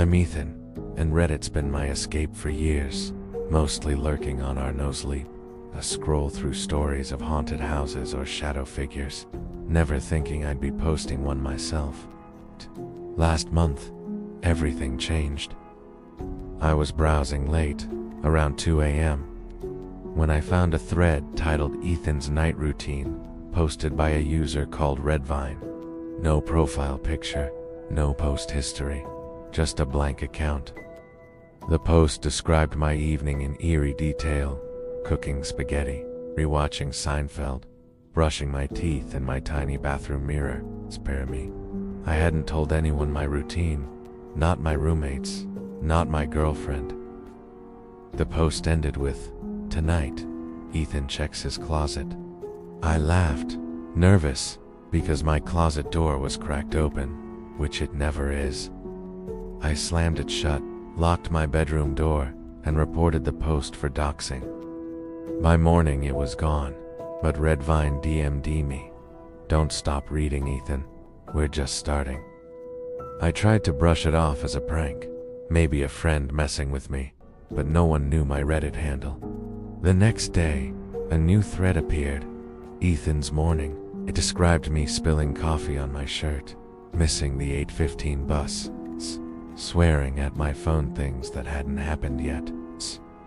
I'm Ethan, and Reddit's been my escape for years, mostly lurking on our nosleep. A scroll through stories of haunted houses or shadow figures, never thinking I'd be posting one myself. Last month, everything changed. I was browsing late, around 2 a.m., when I found a thread titled Ethan's Night Routine, posted by a user called Redvine. No profile picture, no post history, just a blank account. The post described my evening in eerie detail: cooking spaghetti, rewatching Seinfeld, brushing my teeth in my tiny bathroom mirror. Spare me. I hadn't told anyone my routine, not my roommates, not my girlfriend. The post ended with, "Tonight, Ethan checks his closet." I laughed, nervous, because my closet door was cracked open, which it never is. I slammed it shut, locked my bedroom door, and reported the post for doxing. By morning it was gone, but Redvine DM'd me. "Don't stop reading, Ethan. We're just starting." I tried to brush it off as a prank, maybe a friend messing with me, but no one knew my Reddit handle. The next day, a new thread appeared, Ethan's Morning. It described me spilling coffee on my shirt, missing the 8:15 bus, swearing at my phone things that hadn't happened yet.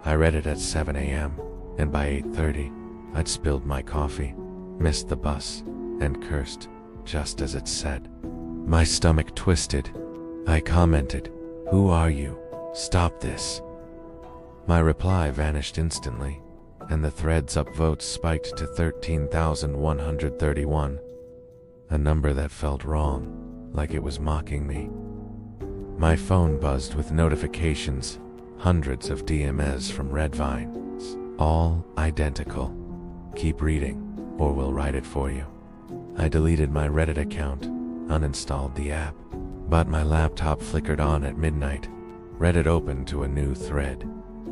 I read it at 7 a.m., and by 8:30, I'd spilled my coffee, missed the bus, and cursed, just as it said. My stomach twisted. I commented, "Who are you? Stop this." My reply vanished instantly, and the thread's upvotes spiked to 13,131, a number that felt wrong, like it was mocking me. My phone buzzed with notifications, hundreds of DMs from Redvine, all identical. "Keep reading, or we'll write it for you." I deleted my Reddit account, uninstalled the app, but my laptop flickered on at midnight. Reddit opened to a new thread,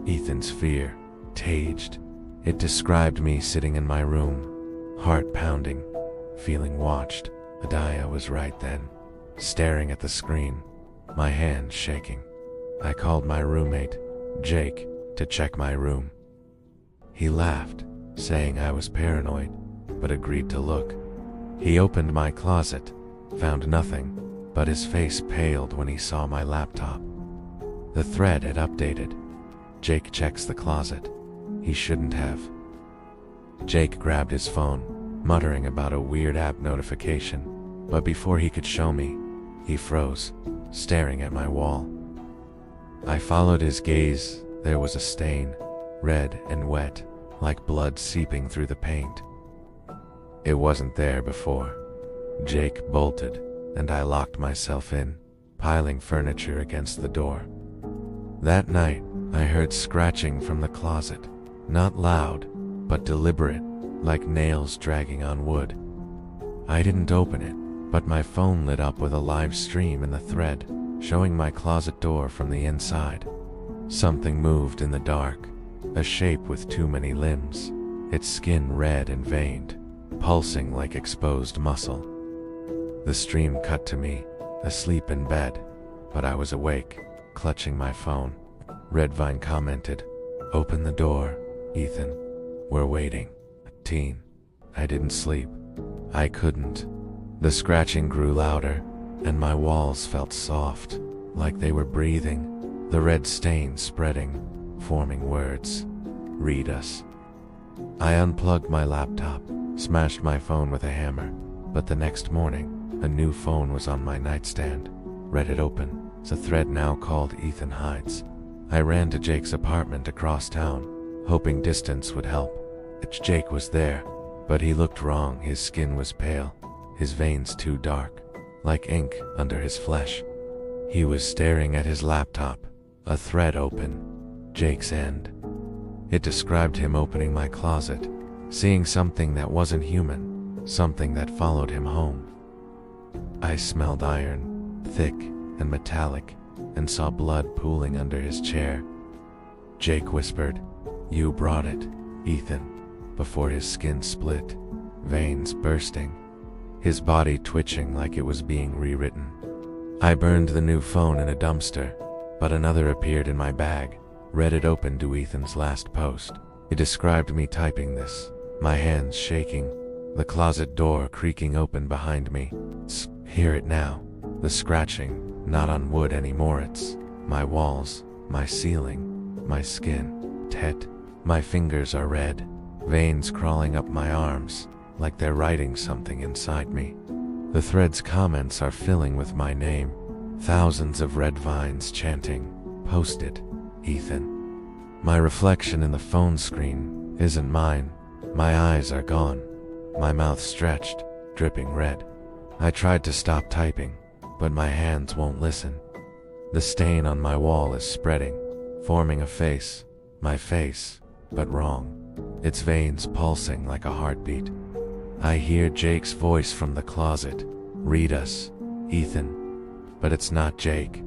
Ethan's Fear, Taged. It described me sitting in my room, heart pounding, feeling watched. Adia was right then, staring at the screen, my hand shaking. I called my roommate, Jake, to check my room. He laughed, saying I was paranoid, but agreed to look. He opened my closet, found nothing, but his face paled when he saw my laptop. The thread had updated. Jake checks the closet. He shouldn't have. Jake grabbed his phone, muttering about a weird app notification, but before he could show me, he froze, staring at my wall. I followed his gaze. There was a stain, red and wet, like blood seeping through the paint. It wasn't there before. Jake bolted, and I locked myself in, piling furniture against the door. That night, I heard scratching from the closet, not loud, but deliberate, like nails dragging on wood. I didn't open it, but my phone lit up with a live stream in the thread, showing my closet door from the inside. Something moved in the dark, a shape with too many limbs, its skin red and veined, pulsing like exposed muscle. The stream cut to me, asleep in bed, but I was awake, clutching my phone. Redvine commented, "Open the door, Ethan. We're waiting." Teen. I didn't sleep. I couldn't. The scratching grew louder, and my walls felt soft, like they were breathing, the red stain spreading, forming words. "Read us." I unplugged my laptop, smashed my phone with a hammer, but the next morning, a new phone was on my nightstand. Reddit open, the thread now called Ethan Hides. I ran to Jake's apartment across town, hoping distance would help. Jake was there, but he looked wrong. His skin was pale, his veins too dark, like ink under his flesh. He was staring at his laptop, a thread open, Jake's end. It described him opening my closet, seeing something that wasn't human, something that followed him home. I smelled iron, thick and metallic, and saw blood pooling under his chair. Jake whispered, "You brought it, Ethan," before his skin split, veins bursting, his body twitching like it was being rewritten. I burned the new phone in a dumpster, But another appeared in my bag. Reddit opened to Ethan's last post. It described me typing this, my hands shaking, the closet door creaking open behind me. Hear it now. The scratching, not on wood anymore, it's my walls, my ceiling, my skin. Tet. My fingers are red, veins crawling up my arms, like they're writing something inside me. The thread's comments are filling with my name. Thousands of red vines chanting, "Posted, Ethan." My reflection in the phone screen isn't mine. My eyes are gone, my mouth stretched, dripping red. I tried to stop typing, but my hands won't listen. The stain on my wall is spreading, forming a face, my face, but wrong. Its veins pulsing like a heartbeat. I hear Jake's voice from the closet. "Read us, Ethan." But it's not Jake.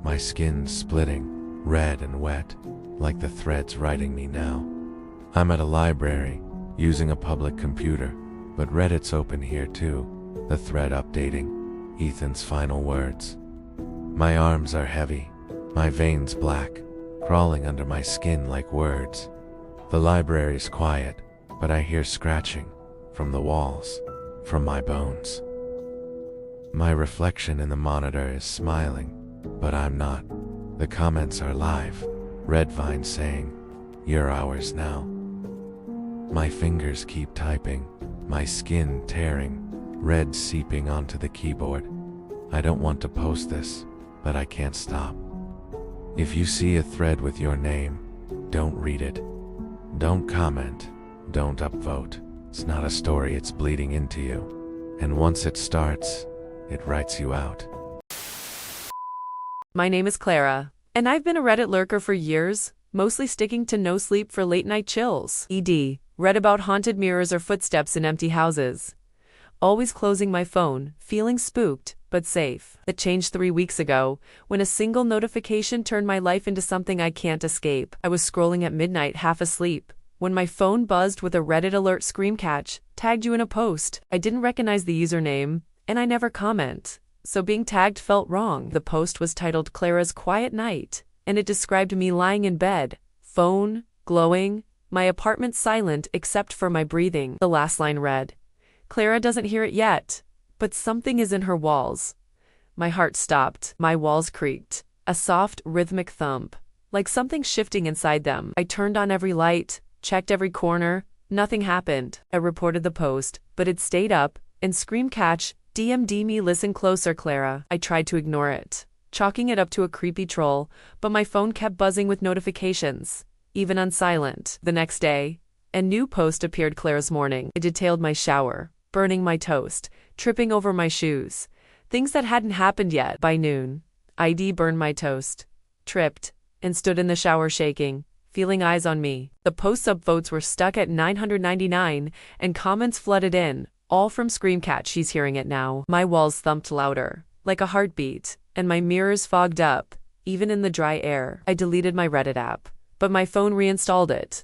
My skin's splitting, red and wet, like the thread's writing me now. I'm at a library, using a public computer, but Reddit's open here too. The thread updating, Ethan's final words. My arms are heavy, my veins black, crawling under my skin like words. The library's quiet, but I hear scratching from the walls, from my bones. My reflection in the monitor is smiling, but I'm not. The comments are live. Redvine saying, "You're ours now." My fingers keep typing, my skin tearing, red seeping onto the keyboard. I don't want to post this, but I can't stop. If you see a thread with your name, don't read it. Don't comment, don't upvote. It's not a story, it's bleeding into you. And once it starts, it writes you out. My name is Clara, and I've been a Reddit lurker for years, mostly sticking to no sleep for late night chills. Read about haunted mirrors or footsteps in empty houses. Always closing my phone, feeling spooked, but safe. It changed 3 weeks ago, when a single notification turned my life into something I can't escape. I was scrolling at midnight, half asleep, when my phone buzzed with a Reddit alert scream catch, "Tagged you in a post." I didn't recognize the username, and I never comment, so being tagged felt wrong. The post was titled Clara's Quiet Night, and it described me lying in bed, phone glowing, my apartment silent except for my breathing. The last line read, "Clara doesn't hear it yet, but something is in her walls." My heart stopped, my walls creaked, a soft, rhythmic thump, like something shifting inside them. I turned on every light, checked every corner, nothing happened. I reported the post, but it stayed up, and scream catch, DMD me, "Listen closer, Clara." I tried to ignore it, chalking it up to a creepy troll, but my phone kept buzzing with notifications, even on silent. The next day, a new post appeared, Clara's morning. It detailed my shower, burning my toast, tripping over my shoes, things that hadn't happened yet. By noon, ID burned my toast, tripped, and stood in the shower shaking, feeling eyes on me. The post upvotes were stuck at 999, and comments flooded in, all from Screamcat. "She's hearing it now." My walls thumped louder, like a heartbeat, and my mirrors fogged up, even in the dry air. I deleted my Reddit app, but my phone reinstalled it.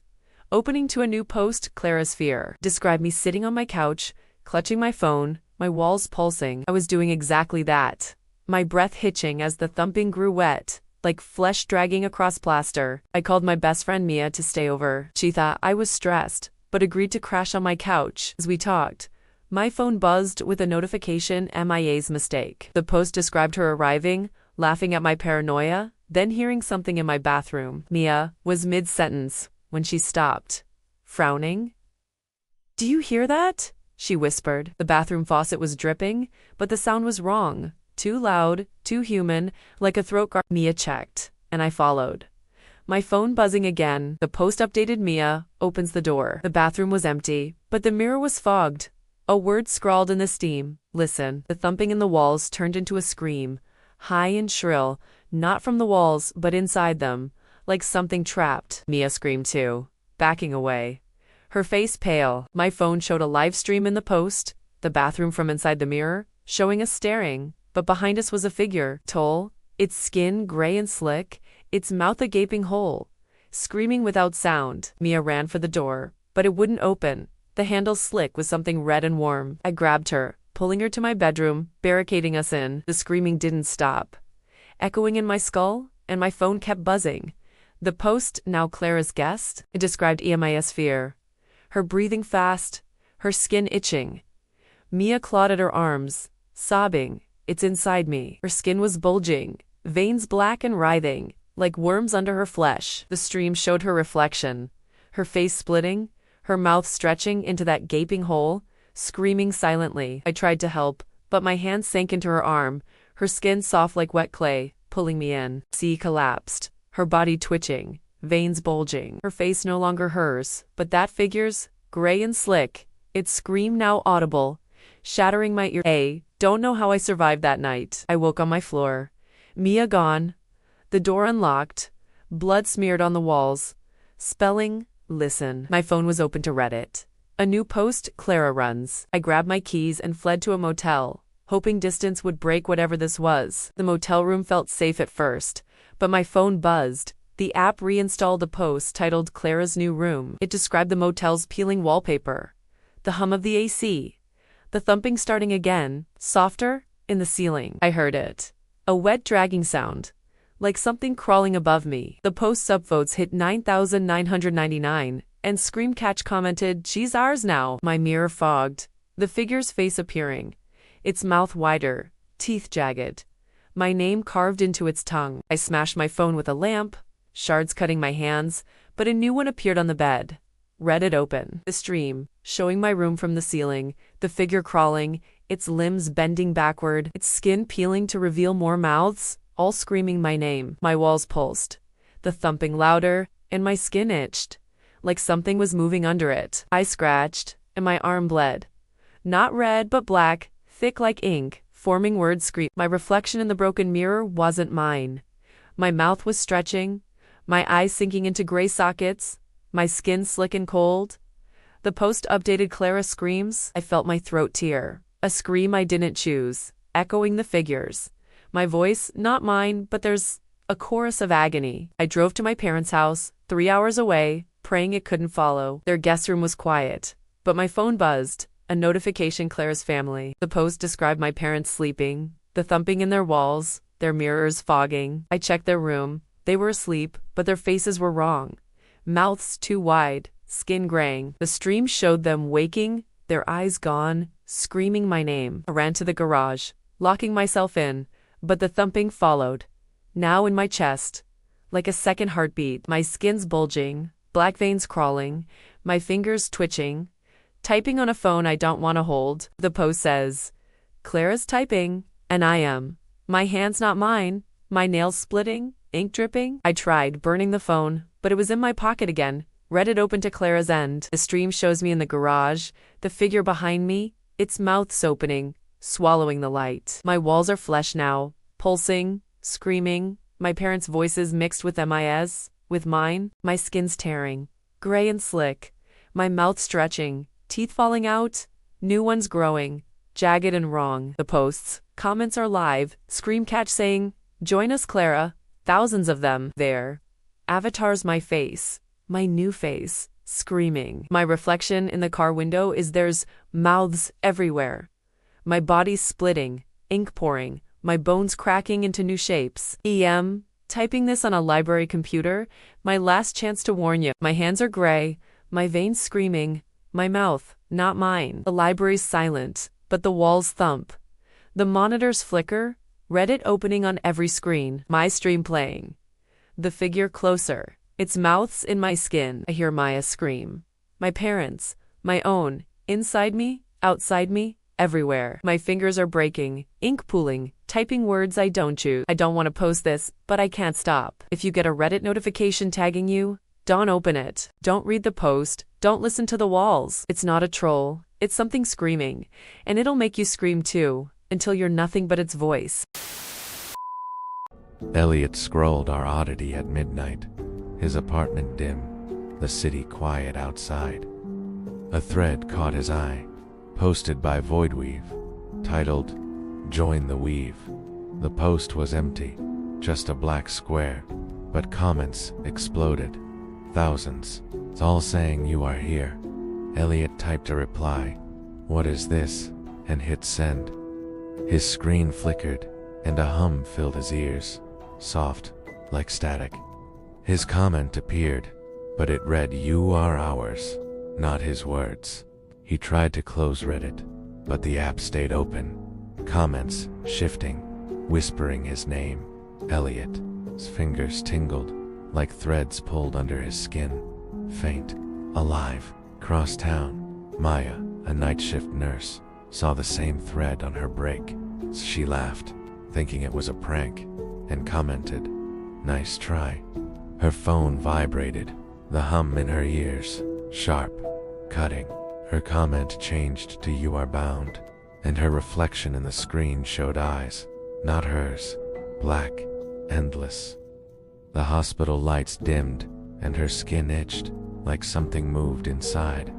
Opening to a new post, Clara's Fear, described me sitting on my couch, clutching my phone, my walls pulsing. I was doing exactly that, my breath hitching as the thumping grew wet, like flesh dragging across plaster. I called my best friend Mia to stay over. She thought I was stressed, but agreed to crash on my couch. As we talked, my phone buzzed with a notification, "MIA's mistake." The post described her arriving, laughing at my paranoia, then hearing something in my bathroom. Mia was mid-sentence when she stopped, frowning. "Do you hear that?" she whispered. The bathroom faucet was dripping, but the sound was wrong. Too loud, too human, like a throat guard. Mia checked, and I followed. My phone buzzing again. The post updated, "Mia opens the door." The bathroom was empty, but the mirror was fogged. A word scrawled in the steam, "Listen." The thumping in the walls turned into a scream, high and shrill, not from the walls, but inside them, like something trapped. Mia screamed too, backing away, her face pale. My phone showed a live stream in the post, the bathroom from inside the mirror, showing us staring, but behind us was a figure, tall, its skin gray and slick, its mouth a gaping hole, screaming without sound. Mia ran for the door, but it wouldn't open. The handle slick with something red and warm. I grabbed her, pulling her to my bedroom, barricading us in. The screaming didn't stop. Echoing in my skull, and my phone kept buzzing. The post, now Clara's guest, it described EMIS fear. Her breathing fast, her skin itching. Mia clawed at her arms, sobbing, "It's inside me." Her skin was bulging, veins black and writhing, like worms under her flesh. The stream showed her reflection, her face splitting, her mouth stretching into that gaping hole, screaming silently. I tried to help, but my hand sank into her arm, her skin soft like wet clay, pulling me in. She collapsed, her body twitching, veins bulging. Her face no longer hers, but that figure's, gray and slick. Its scream now audible, shattering my ear. Don't know how I survived that night. I woke on my floor. Mia gone. The door unlocked. Blood smeared on the walls. Spelling, listen. My phone was open to Reddit. A new post, Clara runs. I grabbed my keys and fled to a motel, hoping distance would break whatever this was. The motel room felt safe at first, but my phone buzzed. The app reinstalled a post titled Clara's New Room. It described the motel's peeling wallpaper, the hum of the AC, the thumping starting again, softer, in the ceiling. I heard it. A wet dragging sound, like something crawling above me. The post subvotes hit 9,999, and Screamcatch commented, "She's ours now." My mirror fogged, the figure's face appearing, its mouth wider, teeth jagged, my name carved into its tongue. I smashed my phone with a lamp, shards cutting my hands, but a new one appeared on the bed. Read it open. The stream, showing my room from the ceiling, the figure crawling, its limbs bending backward, its skin peeling to reveal more mouths, all screaming my name. My walls pulsed, the thumping louder, and my skin itched, like something was moving under it. I scratched, and my arm bled. Not red but black, thick like ink, forming words scream. My reflection in the broken mirror wasn't mine. My mouth was stretching, my eyes sinking into gray sockets, my skin slick and cold. The post updated Clara's screams. I felt my throat tear. A scream I didn't choose, echoing the figures. My voice, not mine, but there's a chorus of agony. I drove to my parents' house, 3 hours away, praying it couldn't follow. Their guest room was quiet, but my phone buzzed, a notification: Clara's family. The post described my parents sleeping, the thumping in their walls, their mirrors fogging. I checked their room. They were asleep, but their faces were wrong. Mouths too wide, skin graying. The stream showed them waking, their eyes gone, screaming my name. I ran to the garage, locking myself in, but the thumping followed, now in my chest, like a second heartbeat. My skin's bulging, black veins crawling, my fingers twitching, typing on a phone I don't want to hold. The post says, "Clara's typing, and I am. My hand's not mine, my nails splitting, ink dripping." I tried burning the phone, but it was in my pocket again. Read it open to Clara's end. The stream shows me in the garage, the figure behind me, its mouth's opening, swallowing the light. My walls are flesh now, pulsing, screaming, my parents' voices mixed with MIS, with mine. My skin's tearing, gray and slick, my mouth stretching, teeth falling out, new ones growing, jagged and wrong. The posts, comments are live, Screamcatch saying, "Join us, Clara," thousands of them. There. Avatars my face, my new face, screaming. My reflection in the car window is there's mouths everywhere. My body's splitting, ink pouring, my bones cracking into new shapes. Typing this on a library computer, my last chance to warn you. My hands are gray, my veins screaming, my mouth, not mine. The library's silent, but the walls thump. The monitors flicker, Reddit opening on every screen. My stream playing. The figure closer, its mouth's in my skin. I hear Maya scream. My parents, my own, inside me, outside me, everywhere. My fingers are breaking, ink pooling, typing words I don't choose. I don't want to post this, but I can't stop. If you get a Reddit notification tagging you, don't open it. Don't read the post. Don't listen to the walls. It's not a troll. It's something screaming. And it'll make you scream too, until you're nothing but its voice. Elliot scrolled our oddity at midnight, his apartment dim, the city quiet outside. A thread caught his eye, posted by Voidweave, titled, "Join the Weave." The post was empty, just a black square, but comments exploded. Thousands, all saying "You are here." Elliot typed a reply, "What is this?" and hit send. His screen flickered, and a hum filled his ears. Soft, like static. His comment appeared, but it read, "You are ours," not his words. He tried to close Reddit, but the app stayed open, comments shifting, whispering his name, Elliot. His fingers tingled, like threads pulled under his skin. Faint, alive, cross town. Maya, a night shift nurse, saw the same thread on her break. She laughed, thinking it was a prank, and commented, "Nice try." Her phone vibrated, the hum in her ears, sharp, cutting. Her comment changed to "You are bound," and her reflection in the screen showed eyes, not hers, black, endless. The hospital lights dimmed, and her skin itched, like something moved inside.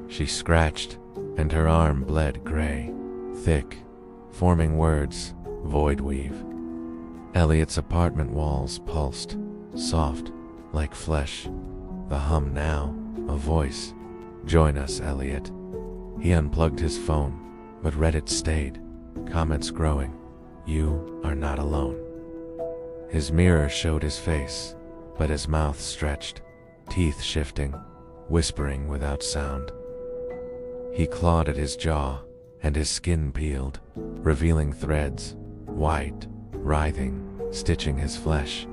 She scratched, and her arm bled gray, thick, forming words, void weave. Elliot's apartment walls pulsed, soft, like flesh. The hum now, a voice. "Join us, Elliot." He unplugged his phone, but Reddit stayed, comments growing. "You are not alone." His mirror showed his face, but his mouth stretched, teeth shifting, whispering without sound. He clawed at his jaw, and his skin peeled, revealing threads, white, writhing, stitching his flesh.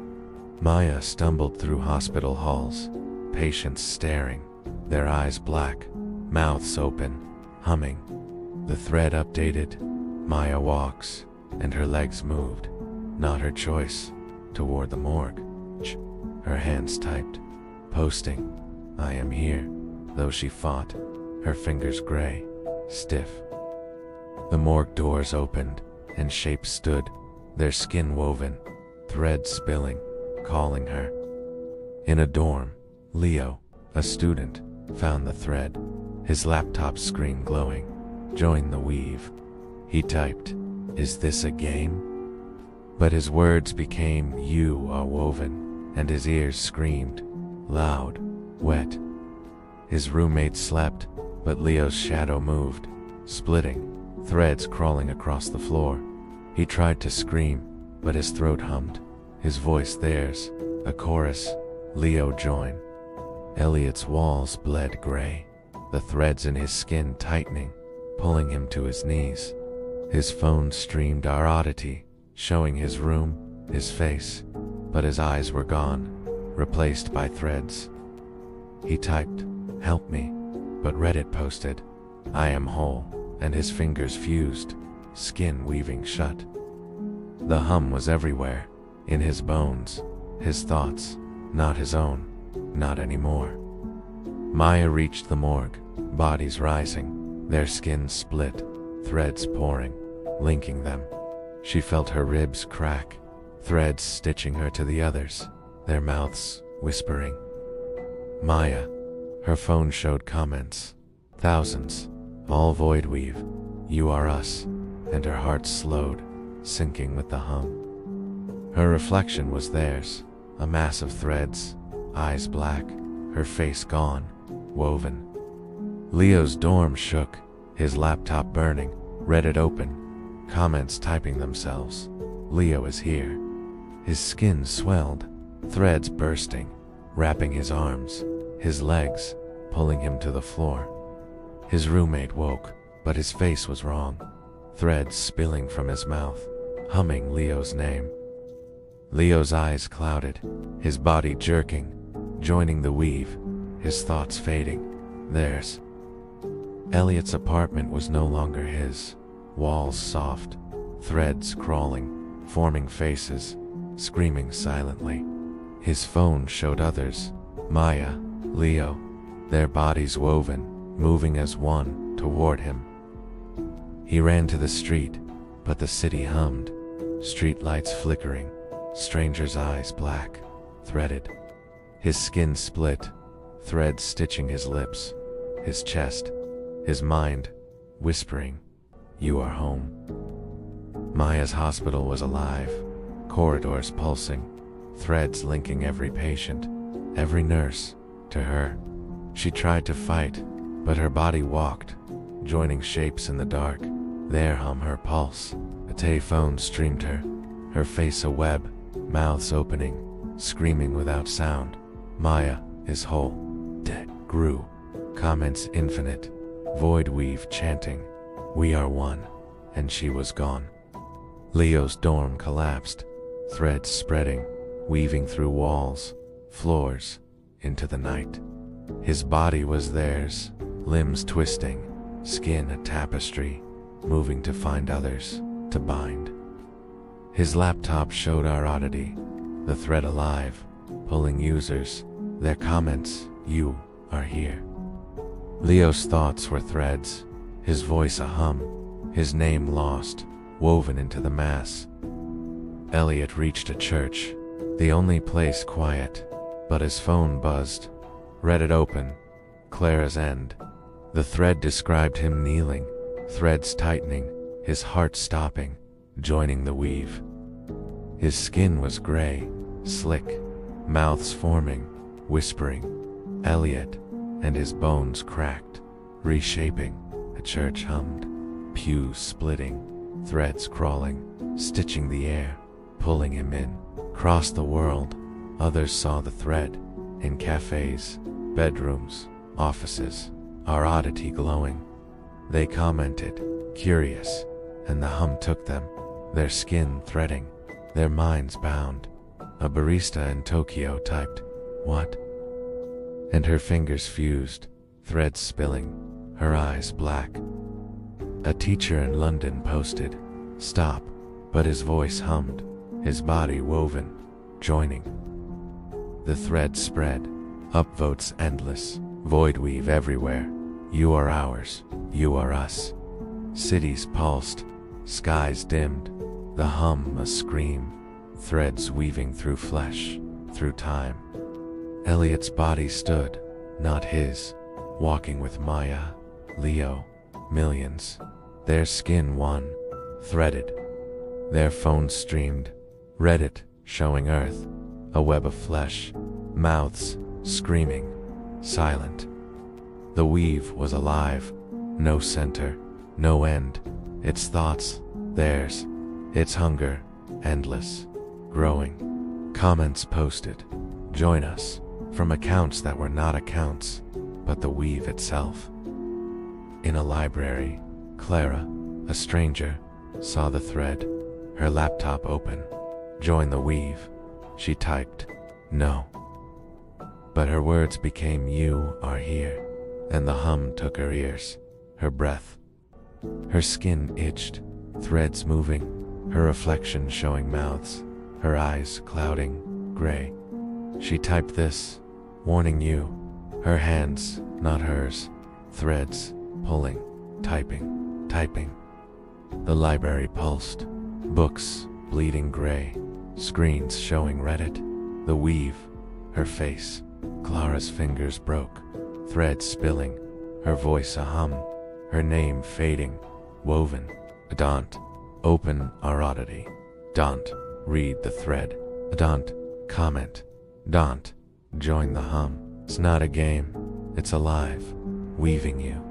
Maya stumbled through hospital halls, patients staring, their eyes black, mouths open, humming. The thread updated. Maya walks, and her legs moved, not her choice, toward the morgue. Her hands typed, posting, "I am here," though she fought, her fingers gray, stiff. The morgue doors opened, and shapes stood, their skin woven, threads spilling, calling her. In a dorm, Leo, a student, found the thread, his laptop screen glowing. "Join the weave." He typed, "Is this a game?" But his words became, "You are woven," and his ears screamed, loud, wet. His roommate slept, but Leo's shadow moved, splitting, threads crawling across the floor. He tried to scream, but his throat hummed, his voice theirs, a chorus. Leo join. Elliot's walls bled gray, the threads in his skin tightening, pulling him to his knees. His phone streamed our oddity, showing his room, his face, but his eyes were gone, replaced by threads. He typed, "Help me," but Reddit posted, "I am whole," and his fingers fused, skin weaving shut. The hum was everywhere, in his bones, his thoughts, not his own, not anymore. Maya reached the morgue, bodies rising, their skins split, threads pouring, linking them. She felt her ribs crack, threads stitching her to the others, their mouths whispering. Maya. Her phone showed comments, thousands, all void weave, "You are us," and her heart slowed, sinking with the hum. Her reflection was theirs, a mass of threads, eyes black, her face gone, woven. Leo's dorm shook, his laptop burning, Reddit open, comments typing themselves. "Leo is here." His skin swelled, threads bursting, wrapping his arms, his legs, pulling him to the floor. His roommate woke, but his face was wrong, threads spilling from his mouth, humming Leo's name. Leo's eyes clouded, his body jerking, joining the weave, his thoughts fading, theirs. Elliot's apartment was no longer his, walls soft, threads crawling, forming faces, screaming silently. His phone showed others, Maya, Leo, their bodies woven, moving as one, toward him. He ran to the street, but the city hummed, street lights flickering, strangers' eyes black, threaded. His skin split, threads stitching his lips, his chest, his mind, whispering, "You are home." Maya's hospital was alive, corridors pulsing, threads linking every patient, every nurse, to her. She tried to fight, but her body walked, joining shapes in the dark. There hum her pulse. A phone streamed her, her face a web, mouths opening, screaming without sound. Maya is whole. Dead. Grew. Comments infinite. Void weave chanting, "We are one," and she was gone. Leo's dorm collapsed, threads spreading, weaving through walls, floors, into the night. His body was theirs, limbs twisting, skin a tapestry, moving to find others, to bind. His laptop showed our oddity, the thread alive, pulling users, their comments, "You are here." Leo's thoughts were threads, his voice a hum, his name lost, woven into the mass. Elliot reached a church, the only place quiet, but his phone buzzed. Read it open, Clara's end. The thread described him kneeling, threads tightening, his heart stopping, joining the weave. His skin was gray, slick, mouths forming, whispering, "Elliot," and his bones cracked, reshaping. A church hummed, pews splitting, threads crawling, stitching the air, pulling him in. Across the world, others saw the thread, in cafes, bedrooms, offices, our oddity glowing. They commented, curious, and the hum took them, their skin threading, their minds bound. A barista in Tokyo typed, "What?" and her fingers fused, threads spilling, her eyes black. A teacher in London posted, "Stop," but his voice hummed, his body woven, joining. The thread spread, upvotes endless, void weave everywhere. You are ours, you are us. Cities pulsed, skies dimmed, the hum a scream, threads weaving through flesh, through time. Elliot's body stood, not his, walking with Maya, Leo, millions. Their skin one, threaded. Their phones streamed, Reddit showing Earth, a web of flesh, mouths screaming, silent. The weave was alive, no center, no end. Its thoughts, theirs, its hunger, endless, growing. Comments posted, "Join us," from accounts that were not accounts, but the weave itself. In a library, Clara, a stranger, saw the thread, her laptop open. "Join the weave," she typed, "No." But her words became "You are here," and the hum took her ears, her breath. Her skin itched, threads moving, her reflection showing mouths, her eyes clouding, gray. She typed this, "Warning you," her hands, not hers, threads, pulling, typing. The library pulsed, books bleeding gray, screens showing Reddit, the weave, her face. Clara's fingers broke, threads spilling, her voice a hum, her name fading, woven. Don't open our oddity. Don't read the thread. Don't comment. Don't join the hum. It's not a game, it's alive, weaving you.